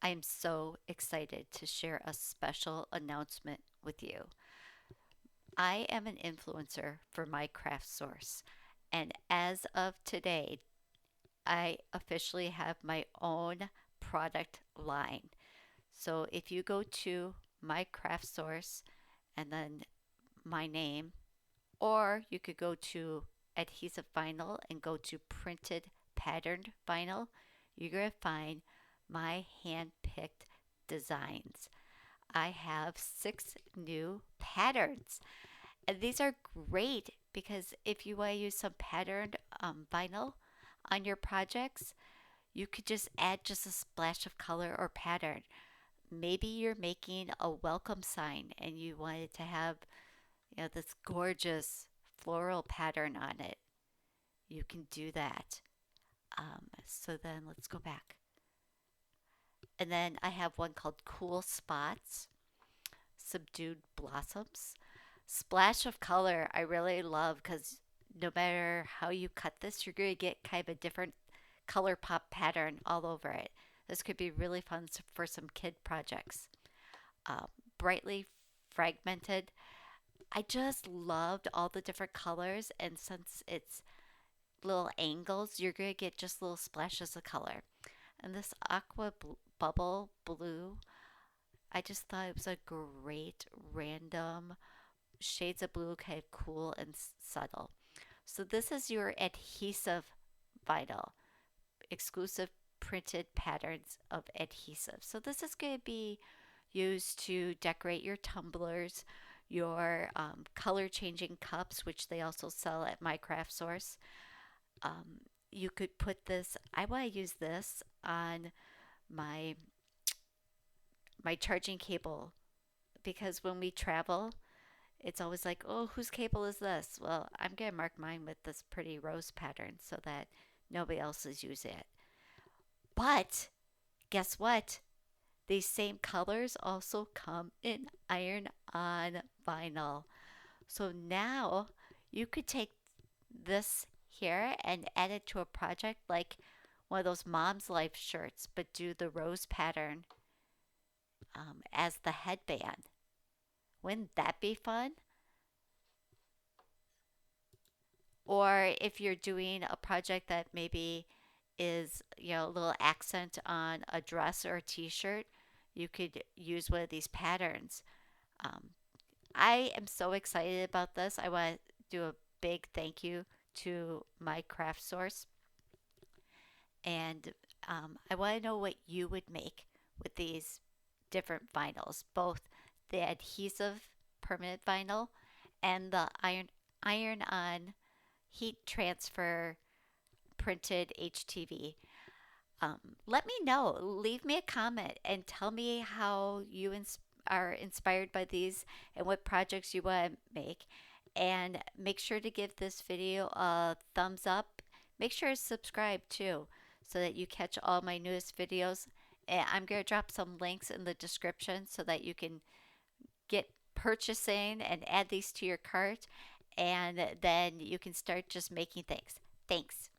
I'm so excited to share a special announcement with you. I am an influencer for my craft source, and as of today, I officially have my own product line. So if you go to my craft source and then my name, or you could go to adhesive vinyl and go to printed patterned vinyl, you're going to find my hand picked designs. I have 6 new patterns. And these are great because if you want to use some patterned vinyl on your projects, you could just add just a splash of color or pattern. Maybe you're making a welcome sign and you want it to have, this gorgeous floral pattern on it. You can do that. So then let's go back. And then I have one called Cool Spots, Subdued Blossoms. Splash of color I really love because no matter how you cut this, you're going to get kind of a different color pop pattern all over it. This could be really fun for some kid projects. Uh, Brightly fragmented. I just loved all the different colors, and since it's little angles, you're going to get just little splashes of color. And this bubble blue, I just thought it was a great random shades of blue, kind of cool and subtle. So this is your adhesive vinyl, exclusive printed patterns of adhesive. So this is going to be used to decorate your tumblers, your color changing cups, which they also sell at my craft source. You could put this, I want to use this on my my charging cable because when we travel, it's always like, oh, whose cable is this? Well, I'm going to mark mine with this pretty rose pattern so that nobody else is using it. But guess what? These same colors also come in iron on vinyl. So now you could take this here and add it to a project like one of those mom's life shirts, but do the rose pattern as the headband. Wouldn't that be fun? Or if you're doing a project that maybe is, a little accent on a dress or a t-shirt, you could use one of these patterns. Um, I am so excited about this. I want to do a big thank you to my craft source. And I want to know what you would make with these different vinyls, both the adhesive permanent vinyl and the iron on heat transfer printed HTV. Let me know. Leave me a comment and tell me how you are inspired by these and what projects you want to make. And make sure to give this video a thumbs up. Make sure to subscribe too so that you catch all my newest videos. And I'm going to drop some links in the description so that you can get purchasing and add these to your cart. And then you can start just making things. Thanks.